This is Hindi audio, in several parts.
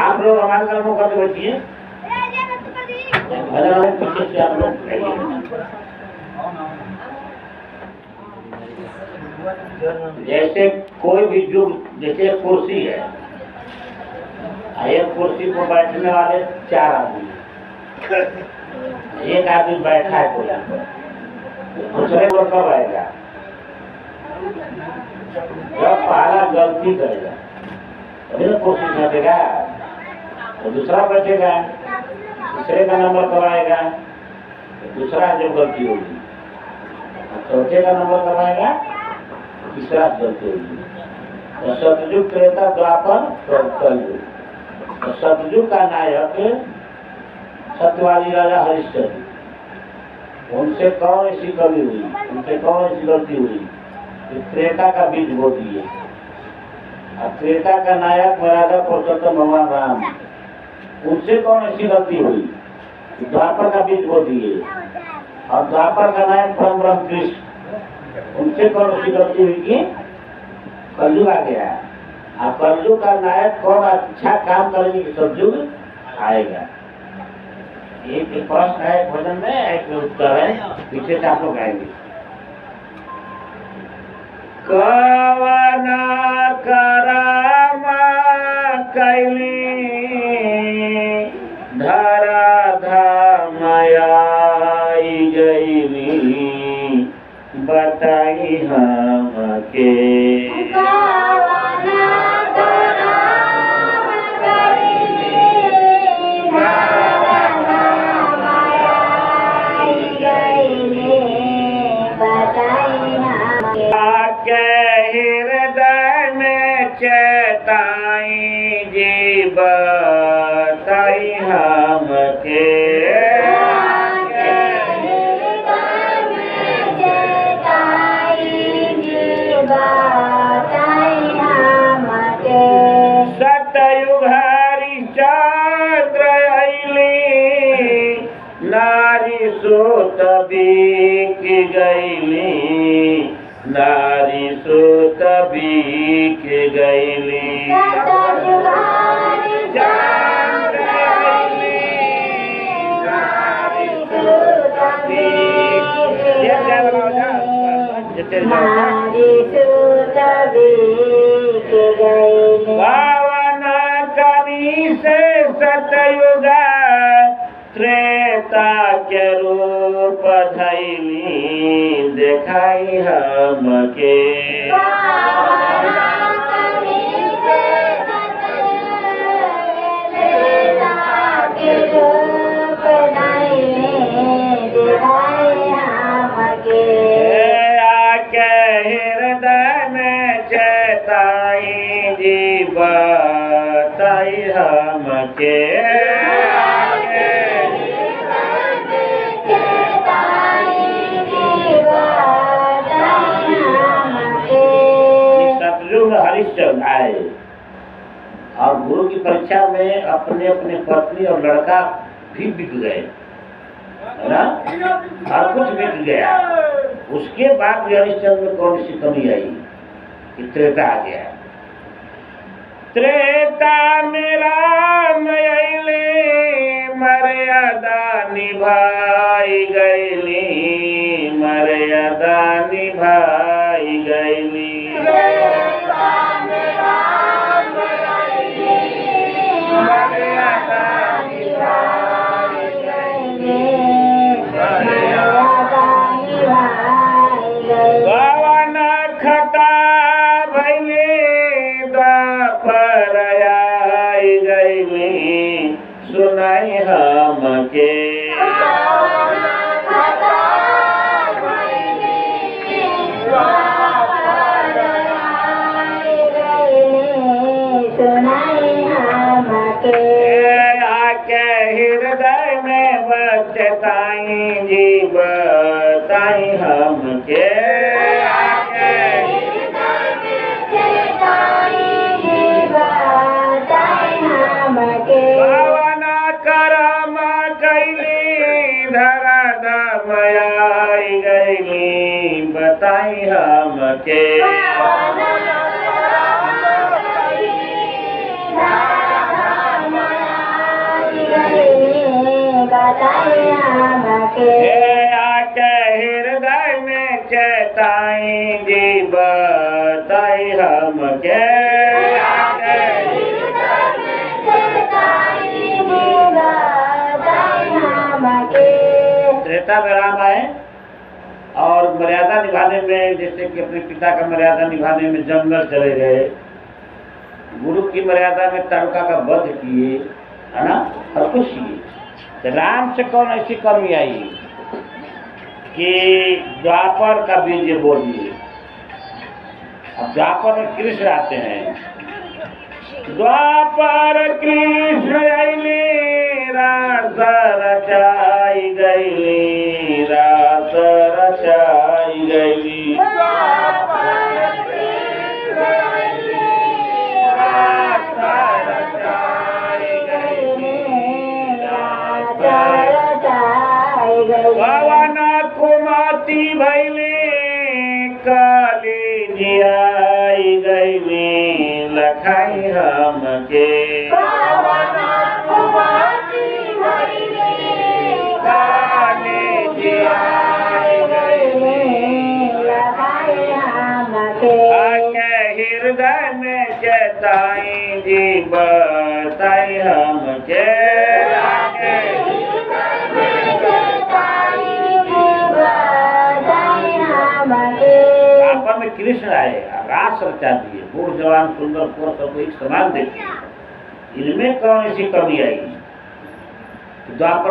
आप लोग हमारे घर में करके बैठिए, पीछे से आप लोग जैसे कोई भी युग, जैसे कुर्सी है, एक कुर्सी पर बैठने वाले 4 आदमी, एक आदमी बैठा है कोई, दूसरे को कब आएगा? जब पहला गलती करेगा तभी तो कुर्सी बैठेगा, तो दूसरा बैठेगा, तीसरे का नंबर कब आएगा? दूसरा जब गलती होगी, चौथे का नंबर कब आएगा? तीसरा गलती होगी। तो सतयुग, त्रेता, द्वापर, कलयुग। तो सतयुग का नायक सत्यवादी राजा हरिश्चंद्र, उनसे कौन ऐसी कमी हुई, उनसे कौन ऐसी गलती हुई कि त्रेता का बीज बो दिए। और त्रेता का नायक राजा पुरुषोत्तम भगवान राम, उनसे कौन ऐसी गलती हुई कि द्वापर का बीज बो दिए। और द्वापर का नायक परम ब्रह्म कृष्ण, उनसे कौन ऐसी गलती हुई कि कलयुग आ गया। और कलयुग का नायक कौन अच्छा काम करेंगे कि सतयुग आएगा। एक प्रश्न है भजन में, एक उत्तर है, पीछे से आप लोग आएंगे। कवना करामा कैली धरा धामयाई गईली, बताई हमके। हृदय में चेताई जी, बताई हमके। सतयुग हरिश्चंद्र अइली, नारी सूत बिक गईली, नारी सूत बिक गईली। सतयुग हरिश्चंद्र अइली, नारी सूत बिक गईली। पावन कवि से सतयुग त्रेता के रूप धैली, देखाई हमके। हृदय में चेताई जी, बताई हमके। सतयुग हरिश्चंद्र आए और गुरु की परीक्षा में अपने अपने पत्नी और लड़का भी बिक गए, है ना, और कुछ बिक गया। उसके बाद हरिश्चंद्र में कौन सी कमी आई कि त्रेता आ गया। त्रेता में राम अइले, मर्यादा निभाई गईली, मर्यादा निभाई गईली। बावन खता भैली, द्वापर आई गईली, सुनाई हमके। आके हृदय में बचताई जी, बताई हमके। पावना करम कैली, धरा धामयाई गईली, बताई हमके। आके हृदय में चेताई जी बताई हमके। त्रेता में राम आए और मर्यादा निभाने में, जैसे कि अपने पिता का मर्यादा निभाने में जंगल चले गए, गुरु की मर्यादा में ताड़का का वध किए, है ना, हर कुछ किए। तो राम से कौन ऐसी कमी आई कि द्वापर का बीज बोल दिए। अब द्वापर में कृष्ण आते हैं, द्वापर कृष्ण आइले रास रचाई गईली, रास रचाई गईली। पवन कुमाती भैले काली जियाई गईली, लखाई हमके। काली जियाई गईली, लखाई हमके। आके हृदय में चेताई जी बताई हमके। द्वापर में कृष्ण आए, रास रचा दिए, बूढ़ जवान सुंदर पुरुष सबको एक समान देते। इनमें कौन ऐसी कमी आई? द्वापर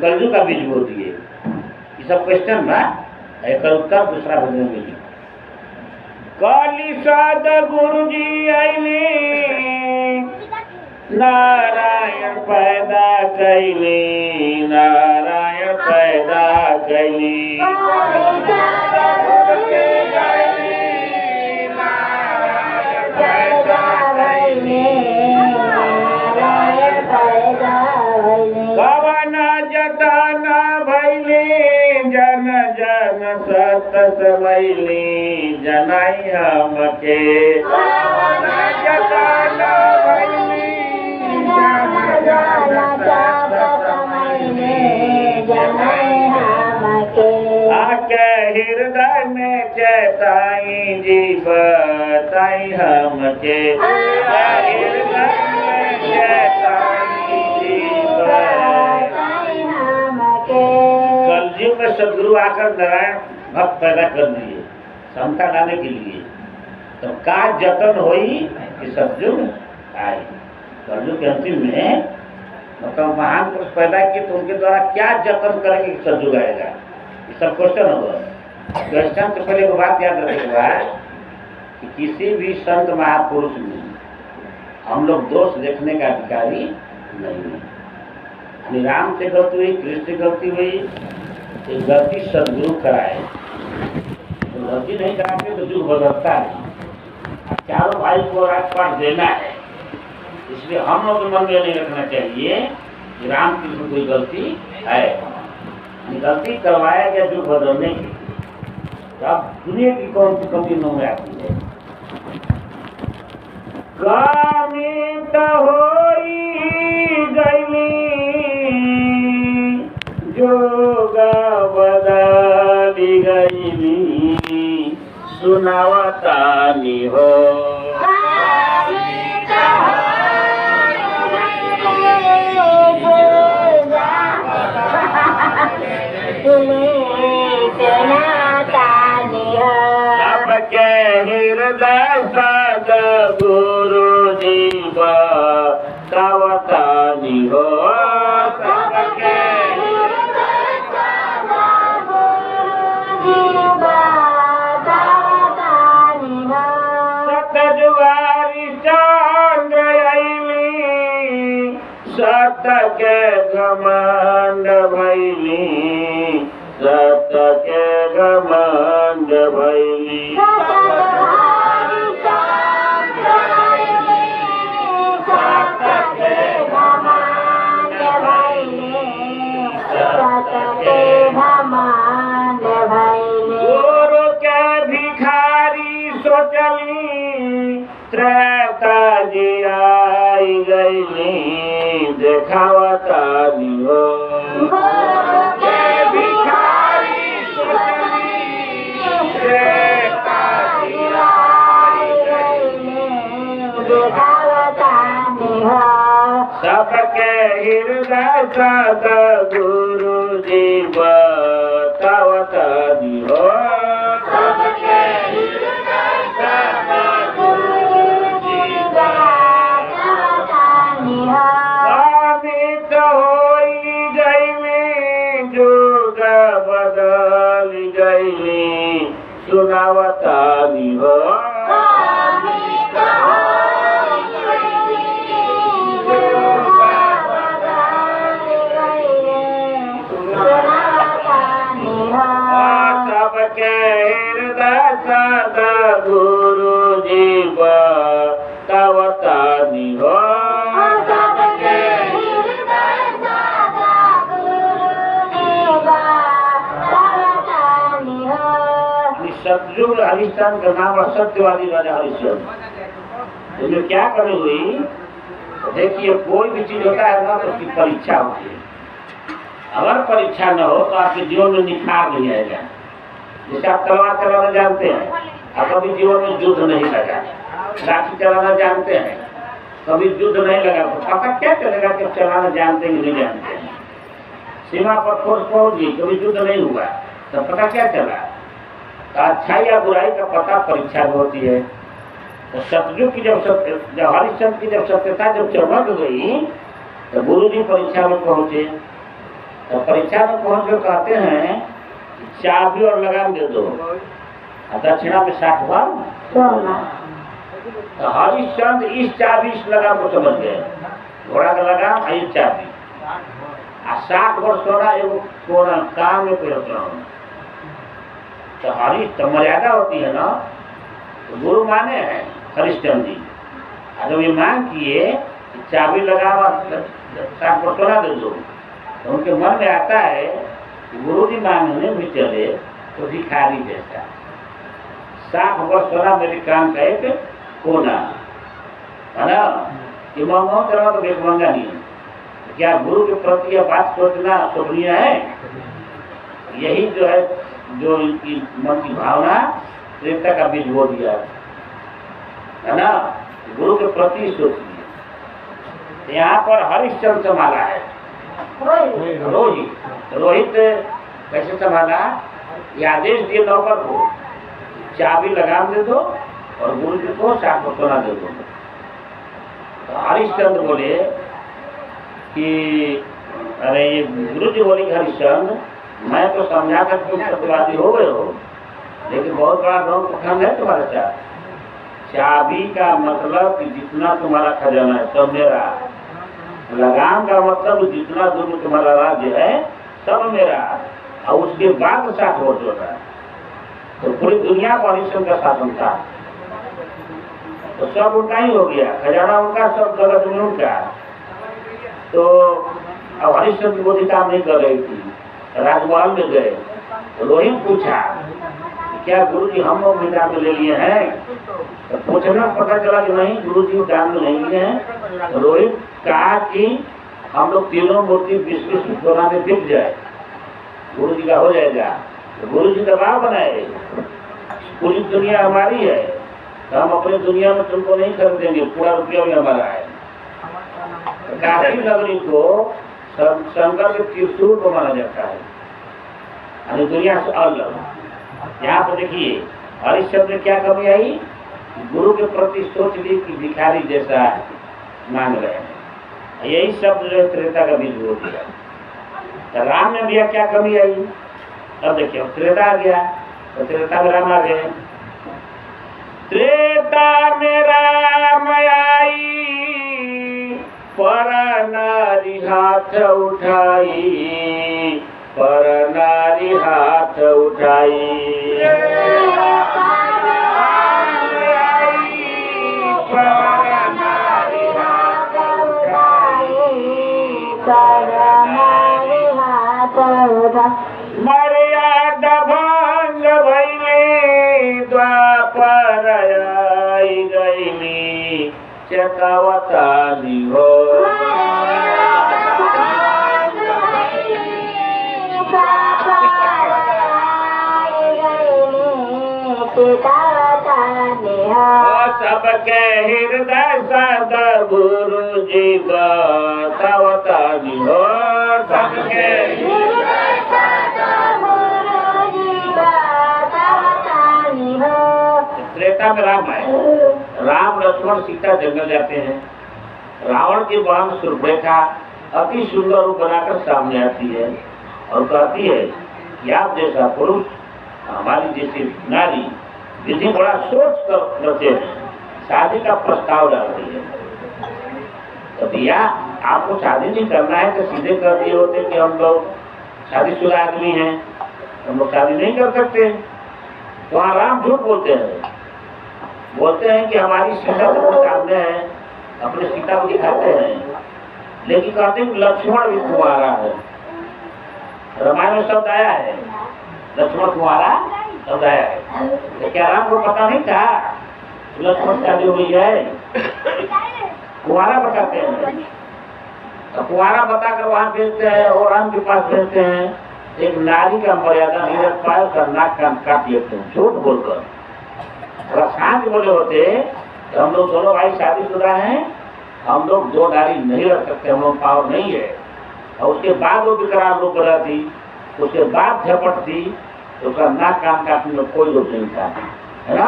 कलयुग का बीज बो दिए। ये सब क्वेश्चन ना, एक उत्तर दूसरा भजन में। काली साद गुरु जी आईले नारायण पैदा कैली, नारायण पैदा कैली। कवना जताना भैली जन जन सत समैली, जनाई हमके। कवना जताना भैली जन जन सत समैली, जनाई हमके। आके हृदय में चेताई जी बताई हमके। हृदय में चेताई जी बताई हमके। कलयुग में सदगुरु आकर नारायण भक्त पैदा कर दिए समता लाने के लिए। तो का जतन हुई कि सतयुग आए। कलयुग के अंतिम में मतलब महान पुरुष पैदा किए, तो उनके द्वारा क्या जतन करेंगे कि सतयुग आएगा। ये सब क्वेश्चन होगा। क्वेश्चन से पहले एक बात याद रखेगा कि किसी भी संत महापुरुष में हम लोग दोष देखने का अधिकारी नहीं है। राम से गलती हुई, कृष्ण से गलती हुई, तो गलती सदगुरु कराए। तो गलती नहीं कराते तो युग बदलता नहीं। चारों भाई को राजपाट देना है, इसलिए हम लोग के मन में नहीं रखना चाहिए कि राम कृष्ण कोई गलती है। गलती करवाया गया युग बदलने की। तो अब दुनिया की कौन सी कमी में आती है? कामित होई गईली जोगा बदली गईली, सुनावतानी हो। सबके हृदय सद गुरु जी बतावतानी हो। सबके हृदय सद गुरु जी बतावतानी हो। सतजुआरी चंद्र आईली, सत के घमंड भैली, सत के घमंड भैली। गुरु के भिखारी सोचली, त्रेता जी आई गईली, देखावतानी हो। गुरु के भिखारी सुतली त्रेता दिवाई गईले देखावता निह सबके हृदय सद गुरु जी बतावत दिहो सबके हृदय सद गुरु जी बतावता निह अमित होई गईली जुग बदल गईली सुनावता दिहो अमित होई गईली जुग बदल गईले सुनावता निह सबके हृदय सद गुरु जी बतावता दिहो सबके हृदय सदा गुरु जी बतावता निह सतयुग हरिश्चंद्र का नाम है सत्यवादी राजा हरिश्चंद्र। इसमें क्या कमी हुई? तो देखिए कोई भी चीज होता है ना तो उसकी परीक्षा होती है। अगर परीक्षा न हो तो आपके जीवन में निखार नहीं आएगा। जैसे आप तलवार चलाना जानते हैं, आप कभी जीवन में युद्ध नहीं लगा, लाठी चलाना जानते हैं, कभी युद्ध नहीं लगा, तो पता क्या चलेगा कि चलाना जानते हैं नहीं जानते हैं। सीमा पर फोर्स पहुंच गई, कभी युद्ध नहीं हुआ, तो पता क्या चला? अच्छाई या बुराई का पता परीक्षा में होती है। तो सतयुग की जब हरिश्चंद्र की जब सत्यता जब चमक गई तो गुरु जी परीक्षा में पहुंचे। तो परीक्षा में पहुंच कर कहते हैं चाबी और लगाम दे दो, दक्षिणा में 60 बार सोना तो हरिश्चंद्र इस चाबी इस लगाम को समझ गए। घोड़ा का लगाम और इस चाबी 60 वर्ष सोना एवं सोना काम में प्रयत्न होना। तो तो मर्यादा होती है ना। तो गुरु माने हैं हरिश्चंद्र जी, जब ये मांग किए चाबी लगाओ 60 वर्ष सोना दे दो, तो उनके मन में आता है कि गुरु जी मांगने भी चले तो भिखारी जैसा 60 वर्ष सोना मेरे काम का एक कोना है ना। ये मांगो चलो तो बेच मांगा नहीं। क्या गुरु के प्रति यह बात सोचना शोभनीय है? यही जो है जो इनकी मन की भावना त्रेता का बीज बो दिया है ना। गुरु के प्रति सोचिए। यहाँ पर हरिश्चंद्र संभाला है रोहित। रोहित कैसे संभाला? ये आदेश दिए नौकर को चाबी लगाम दे दो और गुरु जी को 60 वर्ष सोना दे दो। तो हरिश्चंद्र बोले कि अरे ये गुरु जी बोले हरिश्चंद्र मैं तो समझा कर तुम सत्यवादी हो गए हो, लेकिन बहुत बड़ा ढोंग पखंड है तुम्हारे साथ। चाबी का मतलब कि जितना तुम्हारा खजाना है सब मेरा, लगाम का मतलब जितना दूर तुम्हारा राज्य है सब मेरा, और उसके बाद 60 वर्ष होता है। तो पूरी दुनिया पर हरिश्चंद्र का शासन था, तो सब उनका ही हो गया, खजाना उनका, सब जगत में उनका। तो अब हरिश्चंद्र मोदी काम नहीं कर रही थी, राजमहल में गए तो रोहित पूछा क्या गुरु जी हम लोग दान में ले लिए हैं? तो पूछना पता चला कि नहीं गुरु जी दान में नहीं लिए हैं। तो रोहित कहा कि हम लोग तीनों मूर्ति 20-20 सोना में बिक जाए, गुरु जी का हो जाएगा। तो गुरु जी दबाव बनाए पूरी दुनिया हमारी है, तो हम अपनी दुनिया में तुमको नहीं खरीदेंगे, पूरा रुपया भी हमारा है। तो काशी नगरी को शंकर के त्रिशूल को माना जाता है, यानी दुनिया से अलग। यहाँ पर देखिए हरिश्चंद्र में क्या कमी आई? गुरु के प्रति सोच ली कि भिखारी जैसा मांग रहे हैं। यही शब्द जो है त्रेता का बीज हो दिया। तो राम में भी क्या कमी आई? अब देखिए त्रेता आ गया, तो त्रेता में राम आ गए। त्रेता में राम आई पर नारी हाथ उठाई, पर नारी हाथ उठाई। मर्यादा भंग भैली द्वापर आई गईली चेतावता हो। सीतावतानी हो सबके हृदय सदा गुरु जी बतावतानी हो सबके हृदय सदा गुरुजी बतावतानी हो। त्रेता में राम है, राम लक्ष्मण सीता जंगल जाते हैं। रावण की बहन सुर्परेखा अति सुंदर रूप बनाकर सामने आती है और कहती है कि आप जैसा पुरुष हमारी जैसी नारी विधि बड़ा सोच कर करते हैं, शादी का प्रस्ताव डालती है। तो भैया आपको शादी नहीं करना है तो सीधे कर दिए होते कि हम लोग शादीशुदा आदमी हैं, हम लोग शादी नहीं कर सकते। तो वहाँ राम झूठ बोलते हैं कि हमारी सीता तो सामने है, अपने सीता को दिखाते हैं, लेकिन कहते हैं लक्ष्मण भी कुंवारा है। रामायण में शब्द आया है लक्ष्मण कुंवारा शब्द आया है। तो क्या राम को पता नहीं था लक्ष्मण शादी हुई है? कुंवारा बताते हैं। तो कुंवारा बताकर वहां भेजते हैं और राम के पास भेजते हैं। एक नारी का मर्यादा नहीं रख पाए, उसका नाक कान काट लेते हैं झूठ बोलकर। अगर शांत बोले होते तो हम लोग दोनों भाई शादीशुदा हैं, हम लोग दो नारी नहीं रख सकते, हम लोग पावर नहीं है। और उसके बाद वो विकराल रूप बनाती, उसके बाद झपटती, तो उसका नाक कान काटने में कोई दोष नहीं था, है ना?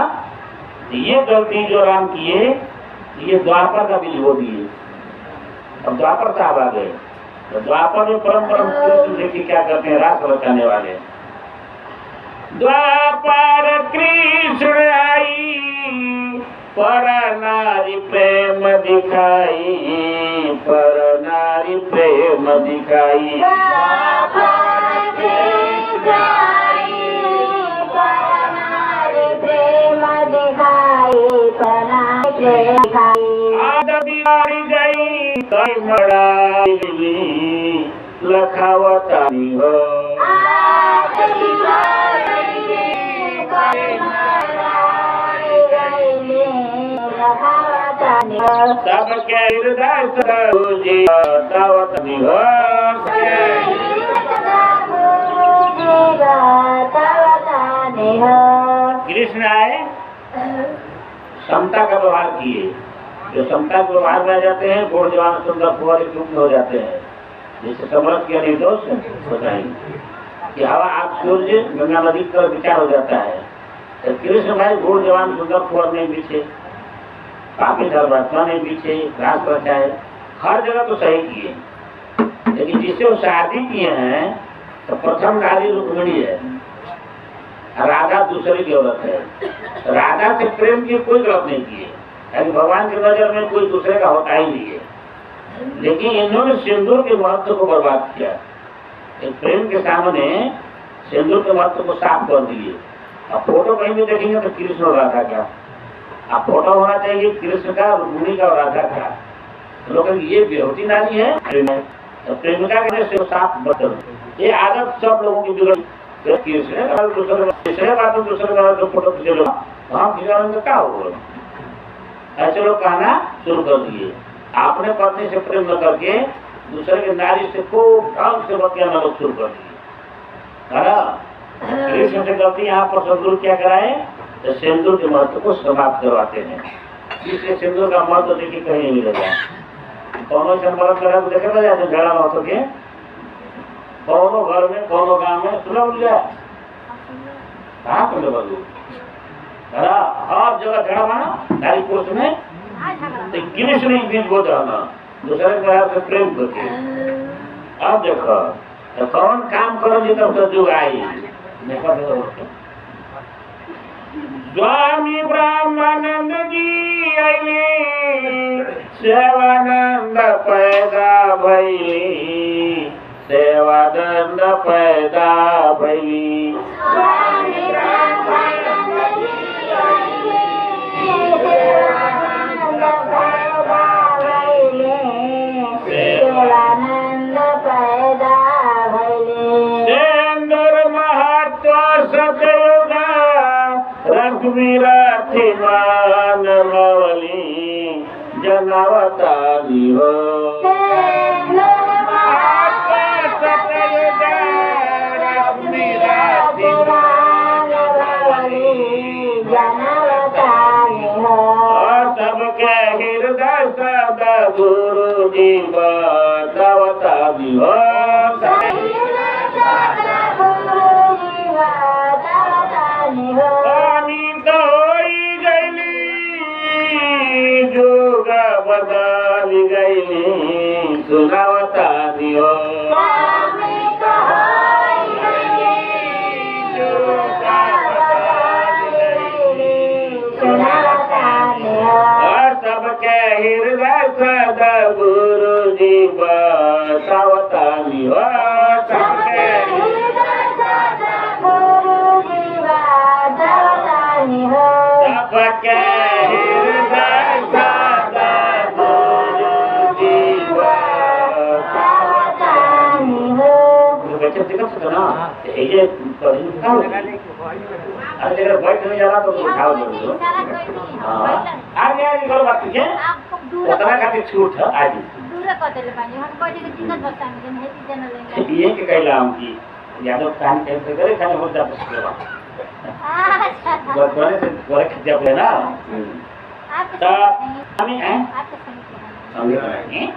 ये गलती जो राम किए ये द्वापर का भी हो दिए। अब द्वापर साहब आ गए तो द्वापर में परम कृष्ण देखिए क्या करते हैं रास रचाने वाले। द्वापर कृष्ण आई पर नारी प्रेम दिखाई, पर नारी प्रेम दिखाई। बिगाड़ी गई कई मड़ाई लखावतानी हो सबके हृदय जी बतावतानी हो। कृष्ण आए समता का व्यवहार किए। जो समता के व्यवहार में आ जाते हैं बूढ़ जवान सुंदर कुंवर एक रूप में हो जाते हैं। जैसे समरस के निर्दोष बताएंगे कि हवा आग सूर्य गंगा नदी का विचार हो जाता है। तो कृष्ण भाई बूढ़ जवान सुंदर कुंवर नहीं पीछे, पापी धर्मात्मा नहीं पीछे, रास रचाए, हर जगह तो सही किए। लेकिन जिससे वो शादी किए हैं तो प्रथम नारी रुक्मिणी है, राधा दूसरी की औरत है। राधा से प्रेम की कोई गलत नहीं की है, भगवान की नजर में कोई दूसरे का होता ही नहीं है। लेकिन इन्होंने सिंदूर के महत्व को बर्बाद किया। एक प्रेम के सामने सिंदूर के महत्व को साफ कर दिए। अब फोटो कहीं भी देखेंगे तो कृष्ण और राधा का, अब फोटो होना चाहिए कृष्ण का, रुक्मिणी का और राधा का। लोग ये बेहोती नारी है तो प्रेमिका के से साफ बदल। ये आदत सब लोगों की बिगड़। कृष्ण दूसरे बात दूसरे जो फोटो खींचे लोग वहां खिंचाने में क्या होगा? ऐसे लोग कहना शुरू कर दिए। आपने पत्नी से प्रेम न करके दूसरे के नारी से खूब ढंग से बतियाना लोग शुरू कर दिए। कृष्ण से गलती यहाँ पर सिंदूर क्या कराए तो सिंदूर के महत्व को समाप्त करवाते हैं। इसलिए सिंदूर का महत्व देखिए कहीं नहीं मिलेगा। कौनों संपर्क करा तो देखे जाते झगड़ा महत्व के कौनों घर में कौनों गाँव में सुना मिल जाए कहाँ सुने बदलू हर जगह झगड़ा माना नारी पुरुष में तो कृष्ण नहीं बीच को जाना दूसरे से प्रेम करके। अब देखो तो कौन काम करो जी तब तो जुग आई। स्वामी ब्रह्मानंद जी आइले सेवानंद पैदा भैली, सेवानंद पैदा भैली। स्वामी ब्रह्मानंद जी आइले सेवानंद पैदा भइले, सेवानंद पैदा भइले। सेंदूर महत्व सतयुगा रघुवीराथि मान मवली जनावतारी हो। सेंदूर महत्व सतयुगा रघुवीराथि मान मवली गुरु जी बतावता दियो पानी तो होई गईली जोगा बदल गईली सुनावता दियो सबके हृदय सदा गुरु जी बतावता दियो सबके सबके हृदय सदा गुरु जी बच्चे दिक्कत तो ना ये अरे जरा बैठ नहीं जा रहा तो उठाओ दो आगे आगे करो बात ठीक है उतना का छूट है आज दूर कर देले पानी हम कोई के दिक्कत बता में नहीं चैनल लेंगे ये के कहला हम की यादव काम कैसे करे खाने हो जाता है अच्छा बड़े से बड़े खिजा पे ना आप तो हमें हैं आप समझ रहे हैं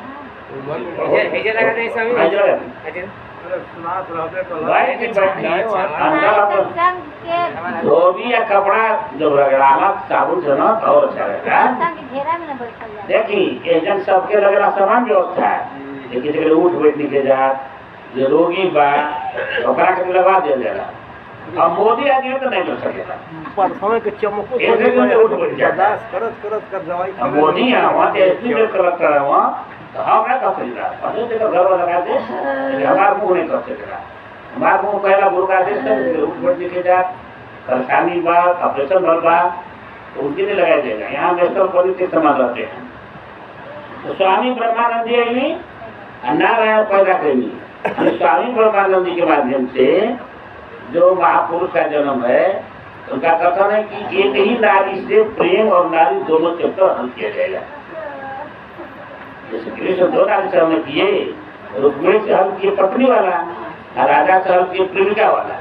हेजे लगा दे स्वामी हेजे लगा हेजे भाई के बैठना अंदर आप संग के धोबी या कपड़ा जब रगड़ाना साबुन से ना और अच्छा रहेगा संग घेरा में न बैठल जाए देखी एजेंट सबके लगना समान व्यवस्था है लेकिन जगह उठ बैठ के जा जो रोगी बा ओकरा के लगा दिया जाला अब मोदी आदमी तो नहीं कर सकेगा पर समय के चमको ऐसे में उठ बैठ जाता बर्दाश्त करत कर दवाई अब मोदी है वहाँ से एसपी कलेक्टर है वहाँ तो हम क्या कर सकेगा पहले जगह घर लगा दे हमारा मुँह नहीं कर सकेगा हमारा मुँह पहला गुरु का आदेश है उठ बैठ के जा परेशानी बा ऑपरेशन भर बा तो उनके लिए लगाया जाएगा यहाँ नेशनल पुलिस के समान रहते हैं तो स्वामी ब्रह्मानंद जी नारायण पैदा करी स्वामी ब्रह्मानंद जी के माध्यम से जो महापुरुष का जन्म है उनका कथन है कि एक ही नारी से प्रेम और नारी दोनों चक्कर हल किया जाएगा जैसे कृष्ण दो नारी से हमने किए रुक्मिणी से हल किए पत्नी वाला और राजा से हल किए प्रेमिका वाला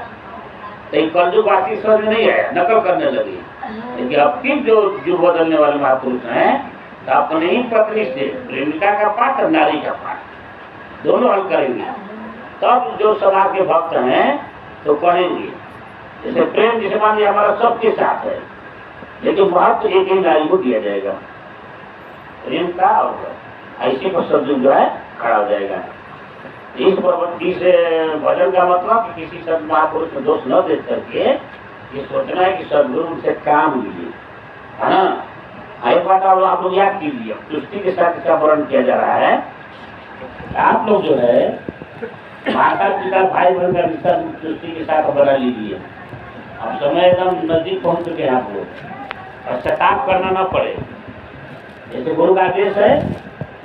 तो कलयुगवासी समझ में नहीं आया नकल करने लगी लेकिन अब की जो युग बदलने वाले महापुरुष हैं तो अपने ही पत्नी से प्रेमिका का पाठ और नारी का पाठ दोनों हल करेंगे तब जो समाज के भक्त हैं तो कहेंगे जैसे प्रेम जिसे मान लिया हमारा सबके साथ है लेकिन महत्व एक ही नारी को दिया जाएगा प्रेम का और ऐसे पर सदुग जो है खड़ा हो जाएगा इस भजन का मतलब कि किसी सद महापुरुष में दोष न देख करके ये सोचना है कि सदगुरु से काम लीजिए है ना एक बात आप लोग याद कीजिए सृष्टि के साथ इसका वर्णन किया जा रहा है आप लोग जो है माता पिता भाई बहन का रिश्ता सृष्टि के साथ बना लीजिए अब समय एकदम नजदीक पहुंच चुके हैं आप लोग और शताब करना ना पड़े जैसे गुरु का आदेश है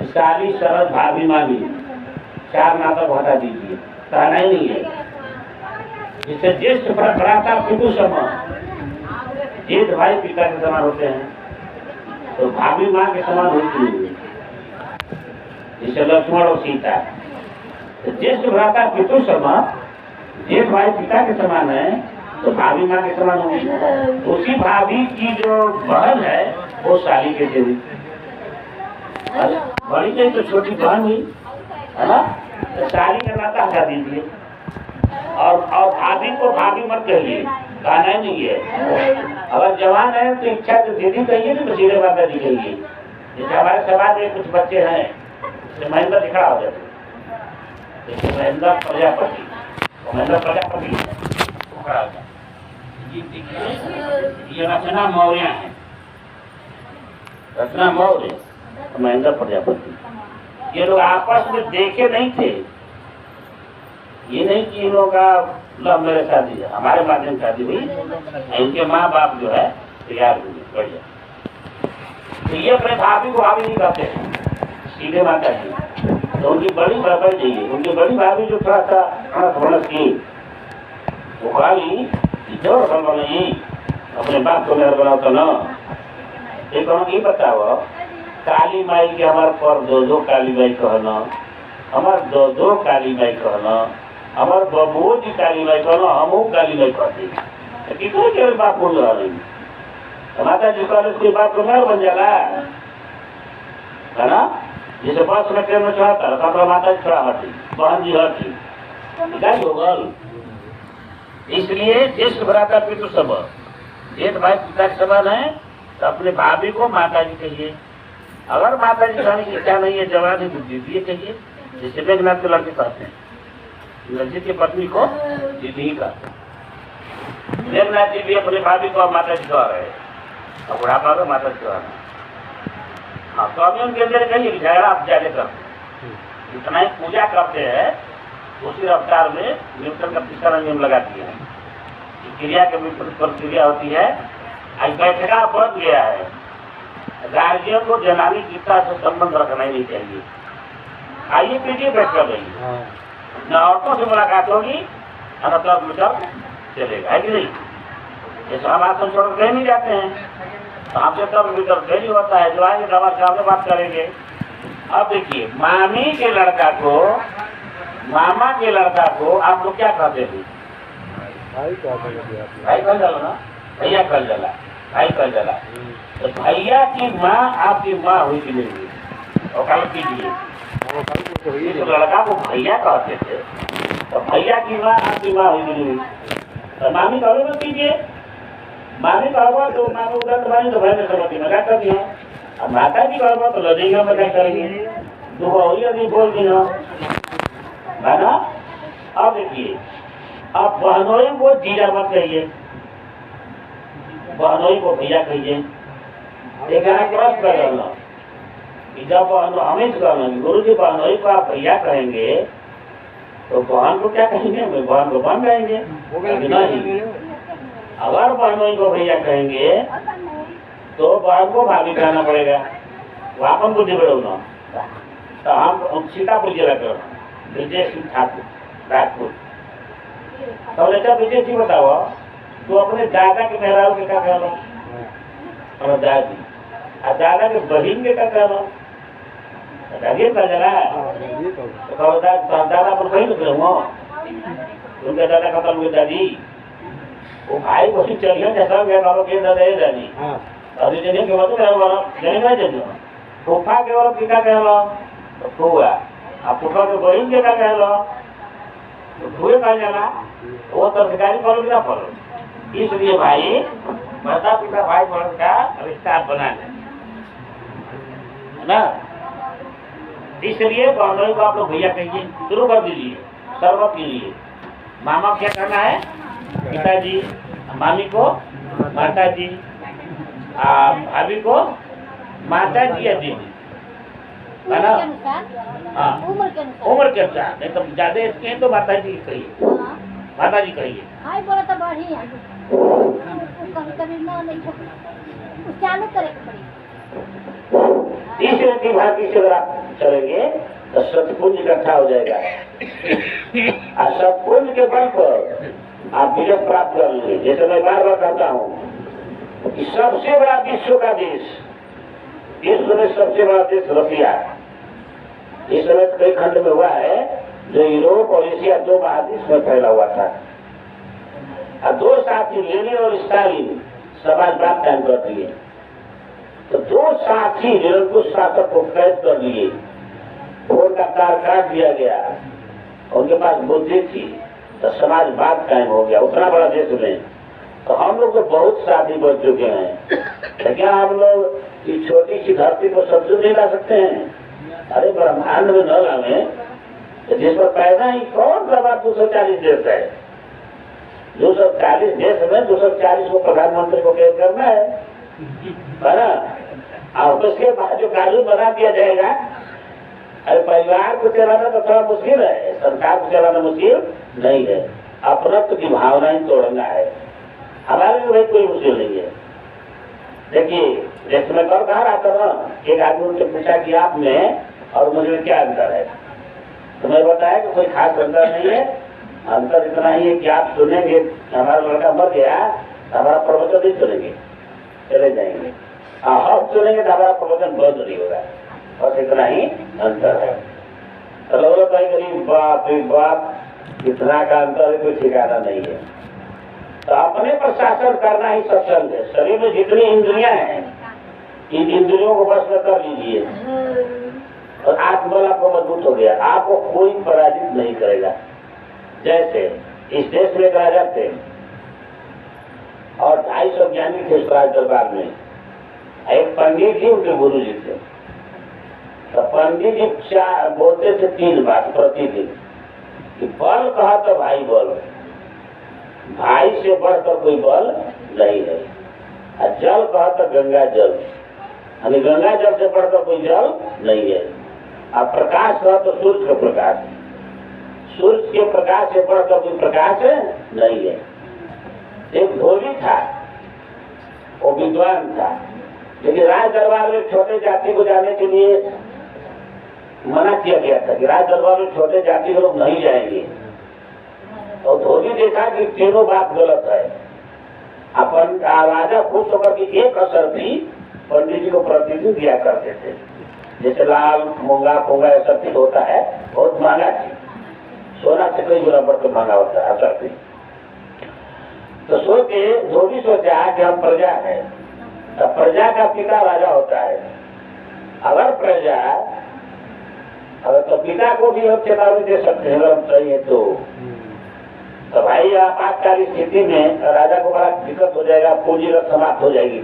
शादी शरद भाभी मामी 4 नाटक हटा दीजिए कहना ही नहीं है जिससे ज्येष्ठ भ्राता पितु समान जेठ भाई पिता के समान होते हैं तो भाभी माँ के समान होती है जिससे लक्ष्मण और सीता तो ज्येष्ठ भ्राता पितु समान जेठ भाई पिता के समान है तो भाभी माँ के समान होगी उसी भाभी की जो बहन है वो साली के देवी बड़ी नहीं तो छोटी बहन हुई है ना तो साली का नाता हटा दीजिए और भाभी को भाभी मत कहिए कहना ही नहीं है अगर जवान है तो इच्छा तो दीदी कहिए ना सीधे माता जी कहिए जैसे हमारे समाज में कुछ बच्चे हैं जैसे महेंद्र दिखा हो जाते जैसे महेंद्र प्रजापति खड़ा हो जाता ये रचना मौर्य है रचना मौर्य महेंद्र प्रजापति ये लोग आपस में देखे नहीं थे ये नहीं कि इन लोगों का लव मेरे शादी है हमारे माध्यम शादी हुई इनके माँ बाप जो है तैयार हुए बढ़िया तो ये अपने भाभी को भाभी नहीं कहते सीधे माता जी तो उनकी बड़ी भाभी चाहिए उनकी बड़ी भाभी जो थोड़ा सा थोड़ा सी वो भाभी जो नहीं अपने बाप को मेरा बनाता ना एक ये बताओ काली माई के हमारे पर दो काली माई कहना हमार दो काली माई कहना हमार बबुओ जी काली माई कहना हमो काली माई कहती कितने के बाप बोल रहा नहीं माता जी कह उसके बाप को मैं बन जाला है ना जैसे बस में ट्रेन में चढ़ाता रहता तो माता जी थोड़ा हटी, बहन जी हटी, गाय होगल। इसलिए ज्येष्ठ भ्राता पितृ सब, जेठ भाई पिता के समान है, तो अपने भाभी को माता जी कहिए। अगर माता जी कहने की इच्छा नहीं है, जवान है, तो दीदी कहिए। जैसे मेघनाथ के लड़के कहते हैं, रंजीत की पत्नी को दीदी ही कहते हैं। मेघनाथ जी भी अपने भाभी को माता जी कह रहे हैं, और बुढ़ापा में माता जी कह रहे हैं। हाँ, तो अभी उनके अंदर कहिए झगड़ा आप ज्यादा करते हैं, जितना ही पूजा करते हैं उसी रफ्तार में न्यूटन का तीसरा नियम लगा दिया है। क्रिया के विपरीत प्रक्रिया होती है। आज बैठका बढ़ गया है, गार्जियन को जनानी गीता से संबंध रखना ही नहीं चाहिए। आइए पीछे बैठ कर रही न औरतों से मुलाकात होगी और चलेगा, है कि नहीं? जैसे हम आसन छोड़ कहीं नहीं जाते हैं, तो हमसे तब भीतर डेली होता है, जो आएंगे तो हमारे सामने बात करेंगे। अब देखिए, मामी के लड़का को, मामा के लड़का को आप लोग क्या कहते थे? भाई कल डालो ना, भैया कल डाला, भाई कल डाला। तो भैया की माँ आपकी माँ हुई कि नहीं हुई? और कल कीजिए, इस लड़का को भैया कहते थे, तो भैया की माँ आपकी माँ हुई कि नहीं हुई? तो मामी कहो मत कीजिए, मामी कहो तो मामी उधर तुम्हारी तो भाई में समझी मजाक कर दिया। अब माता जी कहो तो लड़ेगा, मजाक करेंगे, तो वही अभी बोल दी है ना। अब देखिए, अब बहनोई को जीजा मत कहिए, बहनोई को भैया कहिए। एक क्रॉस कर लेना, जब हमें कहना गुरु जी बहनोई को आप भैया कहेंगे तो बहन को क्या कहेंगे? बहन को बहन कहेंगे नहीं। अगर बहनोई को भैया कहेंगे तो बहन को भाभी कहना पड़ेगा, वहां पर बुद्धि बढ़ोना। तो हम सीतापुर जिला कर विजय सिंह ठाकुर राजपुर। तो बेटा विजय सिंह बताओ, तो अपने दादा के मेहरारू के क्या कहना? और दादी, और दादा के बहन के क्या कहना? दादी का जरा तो दादा पर कहीं निकले हुआ, उनके दादा खत्म हुए, दादी वो भाई बहन चलिए जैसा के दादा है दादी। अभी जने के बाद जने जन फूफा के और क्या कहना? तो फूआ, अब फूफा के बहन के क्या कहना? तो फूए कहा जाना, वो तरकारी फलो क्या फलो। इसलिए भाई माता पिता भाई बहन का रिश्ता आप बना लें, है ना। इसलिए बहनों को आप लोग भैया कहिए, शुरू कर दीजिए सर्व के लिए। मामा क्या करना है? पिताजी, मामी को माता जी, भाभी को माता जी या दीदी, है ना। हाँ, उम्र के अनुसार, नहीं तो ज्यादा इसके हैं तो माता जी कहिए, माता जी कहिए। भाई बोला तो बढ़ी है, कभी ना नहीं चालू करे पड़ी। तीसरे की भांति से अगर आप चलेंगे तो सतपुंज इकट्ठा हो जाएगा, और सतपुंज के बल पर आप विजय प्राप्त कर लेंगे। जैसे मैं बार बार कहता हूँ कि सबसे बड़ा विश्व का देश, विश्व में सबसे बड़ा देश रसिया इस समय कई खंड में हुआ है, जो यूरोप और एशिया दो महादेश में फैला हुआ था। और दो साथी लेनिन और स्टालिन समाजवाद कायम कर दिए, तो दो साथी निरंकुश शासक को कैद कर लिए, उनका कार काट दिया गया, उनके पास बुद्धि थी तो समाजवाद कायम हो गया उतना बड़ा देश में। तो हम लोग तो बहुत साथी बन चुके हैं, तो क्या हम लोग इस छोटी सी धरती को सबसे नहीं ला सकते हैं? अरे ब्रह्मांड में न लावे, जिस पर पैदा ही कौन सा 240 देश है, 240 देश में 240 को प्रधानमंत्री को कैद करना है ना। और उसके बाद जो कानून बना दिया जाएगा, अरे परिवार को चलाना तो थोड़ा मुश्किल है, सरकार को चलाना मुश्किल नहीं है, अपनत्व की भावना ही तोड़ना है। हमारे लिए भाई कोई मुश्किल नहीं है। देखिए, जैसे मैं कल कहा रहा था ना, एक आदमी उनसे पूछा कि आप में और मुझे क्या अंतर है, तो मैं बताया कि कोई खास अंतर नहीं है, अंतर इतना ही है कि आप सुनेंगे हमारा लड़का मर गया, हमारा प्रवचन नहीं सुनेंगे, चले जाएंगे, हम सुनेंगे तो हमारा प्रवचन बंद नहीं होगा, बस इतना ही अंतर है। तो लोग कहीं बाप रे बाप, इतना का अंतर है, कोई ठिकाना नहीं है। तो अपने पर शासन करना ही सत्संग है। शरीर में जितनी इंद्रियां हैं, इन इंद्रियों को बस में कर लीजिए, और आत्मबल आपको मजबूत हो गया, आपको कोई पराजित नहीं करेगा। जैसे इस देश में एक राजा थे और 250 ज्ञानी थे उस राज दरबार में। एक पंडित जी उनके गुरु जी थे। तो पंडित जी बोलते थे 3 बात प्रतिदिन कि बल कहा तो भाई बल, भाई से बढ़कर कोई बल नहीं है। और जल कहा तो गंगा जल, यानी गंगा जल से बढ़कर कोई जल नहीं है। और प्रकाश कहा तो सूर्य का प्रकाश, सूर्य के प्रकाश से बढ़कर कोई प्रकाश नहीं है। एक धोबी था, वो विद्वान था, लेकिन राज दरबार में छोटे जाति को जाने के लिए मना किया गया था कि राज दरबार में छोटे जाति के लोग नहीं जाएंगे। और धोबी देखा कि तीनों बात गलत है। अपन राजा खुश होकर की एक असर भी पंडित जी को प्रतिदिन दिया करते थे, जैसे लाल मूंगा फूंगा असर होता है, बहुत महंगा चीज, सोना से कई गुना बढ़कर महंगा होता है असर। तो सोचे धोबी सोचा कि हम प्रजा है, तो प्रजा का पिता राजा होता है। अगर प्रजा तो पिता को भी हम चेतावनी दे सकते हैं अगर हम सही है तो भाई आपातकालीन स्थिति में राजा को बड़ा दिक्कत हो जाएगा, पूंजीगत समाप्त हो जाएगी।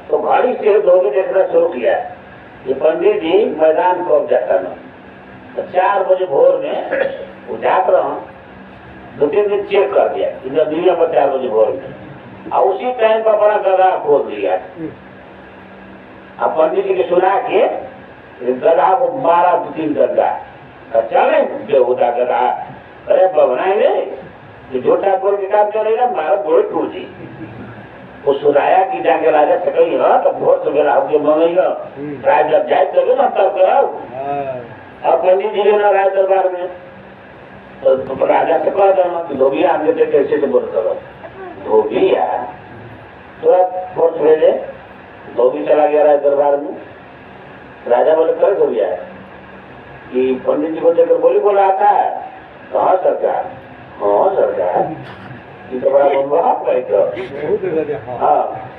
तो घड़ी से धोबी देखना शुरू किया कि पंडित जी मैदान को जाता न। तो 4 बजे भोर में वो जाकर 2-3 दिन चेक कर दिया कि दुनिया पर 4 बजे भोर में, और उसी टाइम पर बड़ा गधा खोल दिया। अब पंडित जी को सुना के गधा को मारा 2-3 डंडा, चले बेहुदा गधा, अरे बनाएंगे जो झूठा बोल के काम चलेगा, मारा बोले टूट जी। वो सुनाया कि जाके राजा से कही हाँ तो भोर सवेरा होके मंगेगा, राज जब जाए चलो ना तब कराओ। अब पंडित जी ने राज दरबार में तो राजा से कह देना कि धोबिया हम देते कैसे से बोल करो। धोबिया तुरंत भोर सवेरे धोबी चला गया राज दरबार में। राजा बोले कर धोबिया कि पंडित जी को देखकर बोली बोला आता है, हाँ सरकार, हाँ सरकार, ये तो बड़ा मनमोहक है।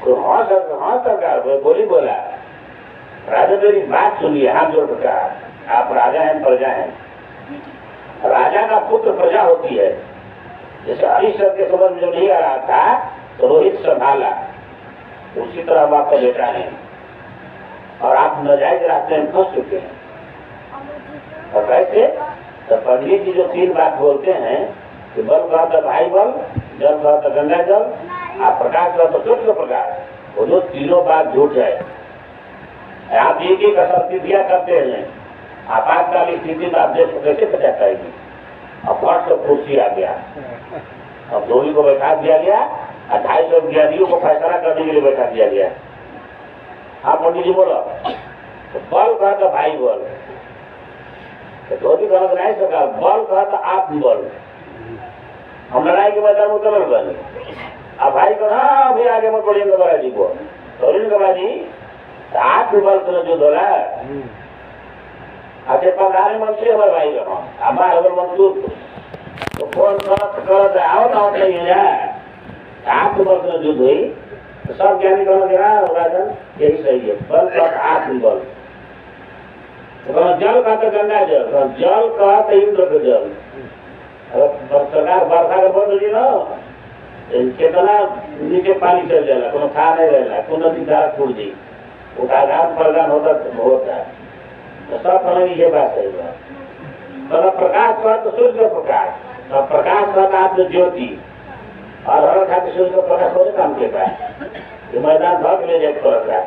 तो हाँ सरकार बोली बोला। राजा मेरी बात सुनिए, हाथ जोड़ कर कहा आप राजा हैं प्रजा हैं। राजा का पुत्र प्रजा होती है। जैसे हरिश्चंद्र के समझ में जो नहीं आ रहा था तो रोहित संभाला, उसी तरह हम आपका बेटा है और आप नाजायज रास्ते में फंस चुके हैं। और कैसे? तो पंडित जी जो 3 बात बोलते हैं कि बल कहा तो भाई बल, जल कहा तो गंगा जल, आप प्रकाश कहा तो सूर्य का प्रकाश, वो जो तीनों बात झूठ है। आप एक असर दिया करते हैं, आपातकालीन स्थिति में आप देश को कैसे बचा पाएगी। अब फर्स्ट तो कुर्सी आ गया, अब धोबी को बैठा दिया गया, 250 ज्ञानियों को फैसला करने के लिए बैठा दिया गया। आप पंडित जी बोलो तो बल कहा तो भाई बल, तो धोबी कहना नहीं सका, बल कहा तो आत्मबल, हम लड़ाई के मैदान में उतर बने। अब भाई को हाँ अभी आगे मत बोलिए गबरा जी को, तो गबरा जी आत्मबल से जो बोला। अच्छा प्रधानमंत्री हमारे भाई का हमारे अगर मंसूर तो कौन कर आओ ना नहीं है, आत्मबल से युद्ध हुई तो सब ज्ञानी कहना देना राजन यही सही है, बल का आत्मबल। जल का तो गंगा जल, जल का तो इंद्र का जल। सरकार वर्षा का बंद हो ना कितना नीचे पानी चल जाएगा, कोनो खा नहीं रहेगा, कोनो नदी धारा छूट जाए, उदाहरण प्रदान होता है। तो सब कहना ये बात सही है। तो प्रकाश का तो सूर्य का प्रकाश, तो प्रकाश का आत्म ज्योति, और हर खाते सूर्य का प्रकाश होने काम के पास ये मैदान भाग ले जाए थोड़ा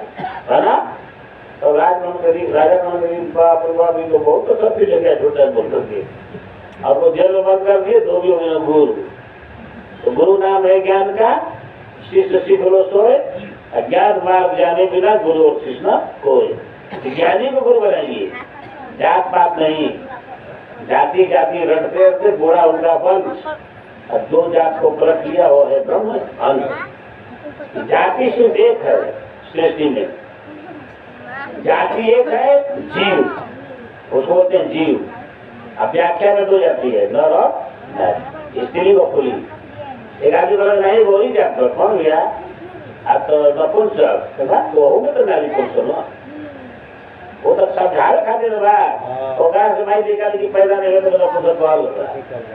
है ना। तो राजा बाप तो बहुत तो सब जगह झूठा बोल करके और वो जेल में बंद कर दिए। धोबी हो गुरु, तो गुरु नाम है ज्ञान का, शिष्य सीख लो सोए, अज्ञान मार्ग जाने बिना गुरु और शिष्य कोई। ज्ञानी को गुरु बनाइए, जात पात नहीं, जाति जाति रटते रटते बोरा उनका बंद, और 2 जात को परख लिया वो है ब्रह्म अंग। जाति सिर्फ एक है सृष्टि में, जाति एक है जीव, उसको बोलते हैं जीव। अब व्याख्या में 2 जाति है, नर और नारी, स्त्री और पुल्लिंग। एक आदमी बोला नहीं वो ही जात कौन गया, अब तो नपुंसक तो होंगे तो नारी पुरुष ना। वो तो समझावे खातिर बा ओकरा से माई निकाल के पैदा नहीं होता तो कुछ सवाल होता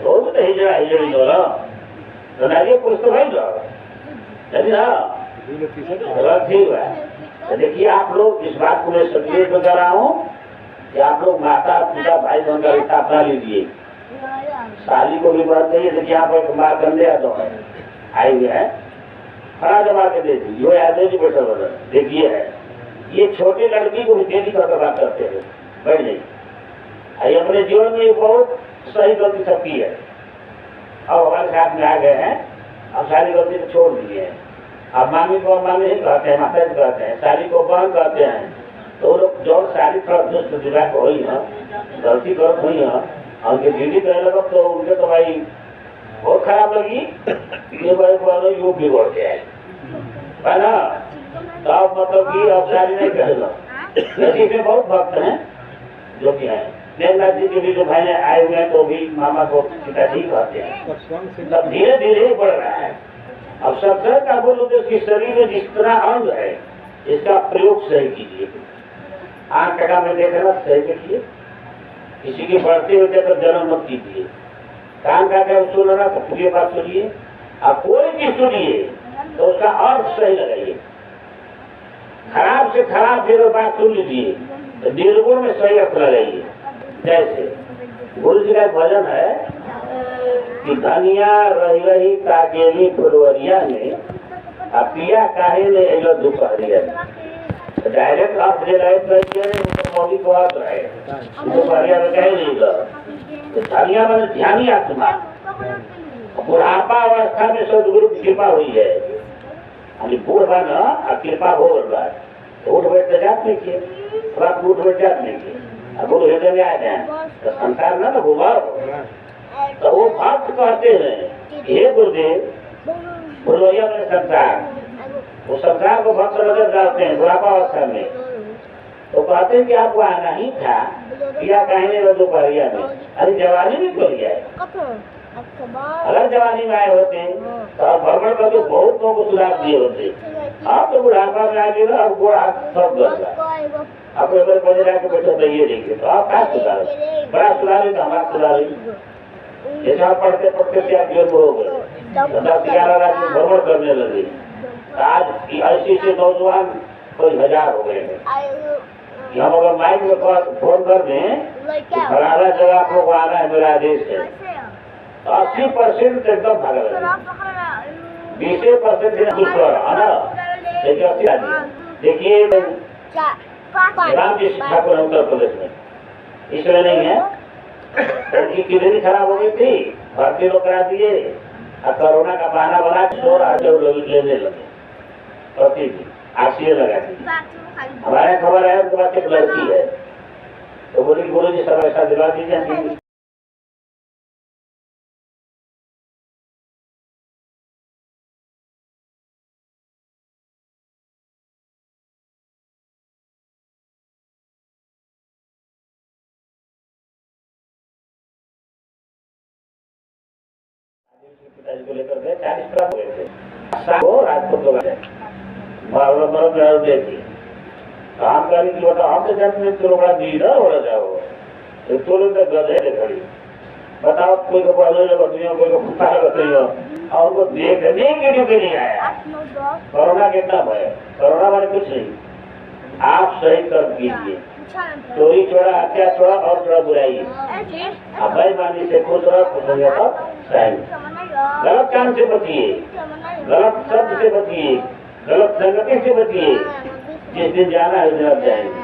तो भी तो हिजड़ा हिजड़ी दो तो नारियल पुरुष तो भाई दो चलिए ना ठीक है। तो देखिए आप लोग इस बात को मैं संकेत कर रहा हूँ कि आप लोग माता पिता भाई बहन का रिश्ता अपना लीजिए। शादी को भी बात नहीं है। देखिए यहाँ पर माँ कंधे तो है आई हुए है खड़ा जमा के दे दी यो याद नहीं बैठा बता देखिए है ये छोटी लड़की को भी तेजी करके बात करते हैं बैठ जाइए। ये अपने जीवन में बहुत सही गलती सबकी है। अब हमारे साथ में आ गए हैं अब सारी गलती को छोड़ दिए हैं। अब मामी को मामी नहीं कहते हैं माता जी कहते हैं साली को बहन कहते हैं तो लोग जो सारी थोड़ा दुष्ट विवाह हुई है गलती कर हुई है उनके दीदी कहने लगा तो उनके तो भाई बहुत खराब लगी ये भाई बोलो यू बिगड़ गया है ना। तो अब मतलब कि अब सारी नहीं कहना नदी में बहुत भक्त हैं जो कि है देवनाथ जी के भी जो भाई आए हुए हैं तो भी मामा को पिताजी कहते हैं। तब धीरे धीरे ही बढ़ रहा है। अब सत्संग का बोल उद्देश्य कि शरीर में जिस तरह अंग है इसका प्रयोग सही कीजिए। आंख टका में देखना सही देखिए किसी की बढ़ते हुए तो जन्म मत कीजिए। कान का क्या सुनना तो पूरी बात सुनिए। अब कोई चीज सुनिए तो उसका अर्थ सही लगाइए। खराब से खराब फिर बात सुन लीजिए तो निर्गुण में सही अर्थ लगाइए। जैसे गुरु जी का भजन है कि धनिया रही रही काकेली फुलवरिया में पिया काहे ने एलो दुपहरिया में डायरेक्ट आप जे रहे तो मौलिक बात रहे दुपहरिया में कहे नहीं लो तो धनिया में ध्यानी आत्मा बुढ़ापा अवस्था में सदगुरु की कृपा हुई है। बूढ़ बना कृपा हो रहा है तो उठ बैठ जात नहीं किए रात उठ बैठ जात नहीं किए गुरु हृदय में आ जाए तो संसार ना घुमाओ। तो वो भक्त कहते हैं हे गुरुदेव फुलवरिया में संसार वो संसार को भक्त नजर डालते हैं बुढ़ापा अवस्था में तो कहते हैं कि आपको आना ही था या कहने लगे दोपहरिया में अरे जवानी में क्यों जाए। अगर जवानी में आए होते तो भ्रमण करके बहुत लोगों को सुधार दिए होते। आप तो बुढ़ापा में आ गए ना अब गोड़ हाथ सब गया आपको अगर बजे आके बैठे तो ये देखिए तो आप क्या सुधारे बड़ा सुधारे तो हमारा सुधारे जैसे आप पढ़ते पढ़ते त्याग जीवन हो गए 10-11 रात में भ्रमण करने लगे। आज ऐसे से नौजवान कोई 1000 हो गए हैं। हम अगर माइक में फोन कर दें फलाना जगह आप लोग आना है मेरा आदेश है 80% एकदम भाग लगे 20% दूसरा है ना देखिए 80 देखिए राम जी ठाकुर उत्तर प्रदेश में इसलिए नहीं है उनकी किडनी खराब हो गई थी भर्ती लोग करा दिए और कोरोना का बहाना बना चोर आते लेने लगे प्रतिदिन आरसीए लगा दी। हमारे खबर है उनके पास एक लड़की है तो बोली गुरु जी सब ऐसा दिला दीजिए। पिताजी को लेकर गए 40 प्राप्त हुए थे वो राजपुर लोग देखिए काम करने की बताओ हम तो जानते तो लोग लीडर हो जाओ तो लोग गधे खड़ी बताओ कोई को पहले बकरियों कोई को कुत्ता बकरियों और उनको देखने के लिए भी नहीं आया। कोरोना कितना भय कोरोना वाले कुछ नहीं आप सही कर कीजिए चोरी छोड़ा हत्या छोड़ा और छोड़ा बुराई बेईमानी से खुश रहो खुश होंगे तो सही गलत काम से बचिए गलत शब्द से बचिए गलत संगति से बचिए जिस दिन जाना है उस दिन जाएंगे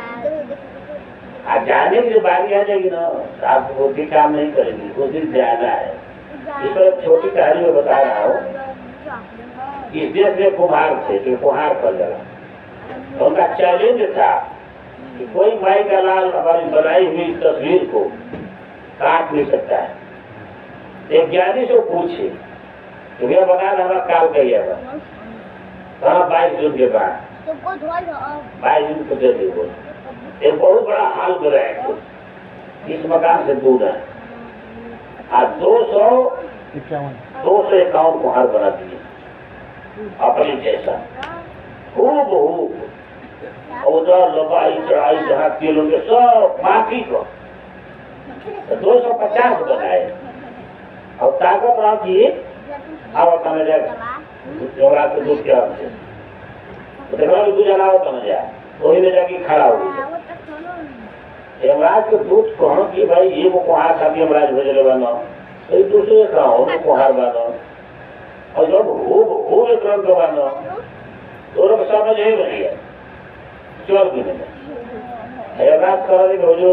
आज जाने की बारी आ जाएगी ना आप बुद्धि काम नहीं करेगी उस दिन जाना है। इस पर छोटी कहानी में बता रहा हूँ इस देश में कुम्हार थे जो कुम्हार कर लगा तो उनका चैलेंज था कि कोई माई का लाल हमारी बनाई हुई तस्वीर को काट नहीं सकता है। एक ज्ञानी से पूछे तो भैया बना हमारा काल कहिए कहा 22 जून के बाद 22 जून को दे दी एक बहुत बड़ा हाल कर रहा है इस मकान से दूर है आज 251 कुम्हार बना दिए अपने जैसा खूब और उधर लंबाई चढ़ाई जहाँ किलोमीटर सब माफी को 250 बनाए और ताकत आपकी आवत न जाए जोड़ा के दूध के आपसे तो देखा दूध जाना होता न जाए वही ले जाके खड़ा हो गया यमराज के दूध कहो कि भाई ये वो कुहार खाती यमराज भेजले बनो एक दूसरे खाओ कुहार बनो और जब खूब एक रंग का बनो तो लोग समझ ही बनी है 4 दिन में यमराज कह रोजो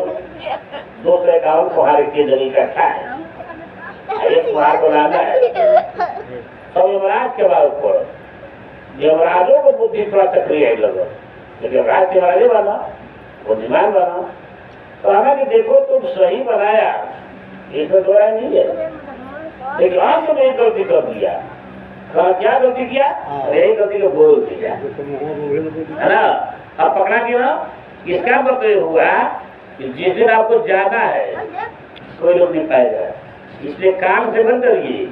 251 कुहार के जरिए इकट्ठा है एक कुहार को लाना है सब यमराज के बाद ऊपर यमराजों को बुद्धि थोड़ा सक्रिय लगा लेकिन यमराज के राजे बना बुद्धिमान बना तो हमें कि देखो तुम सही बनाया इसमें दो राय नहीं है लेकिन आज तुमने एक गलती कर दिया कहा क्या गलती किया यही गलती को बोल दिया है ना अब पकड़ा क्यों ना इसका मतलब हुआ कि जिस दिन आपको जाना है कोई लोग नहीं पाएगा इसलिए काम से बंद करिए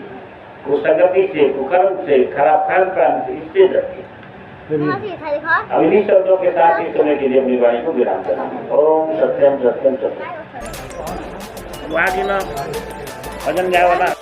कुसंगति से कुकर्म से खराब खान पान से इससे डरिए अब इन्हीं शब्दों के साथ ही समय के लिए अपनी वाणी को विराम करना ओम सत्यम सत्यम सत्यम भजन गाय वाला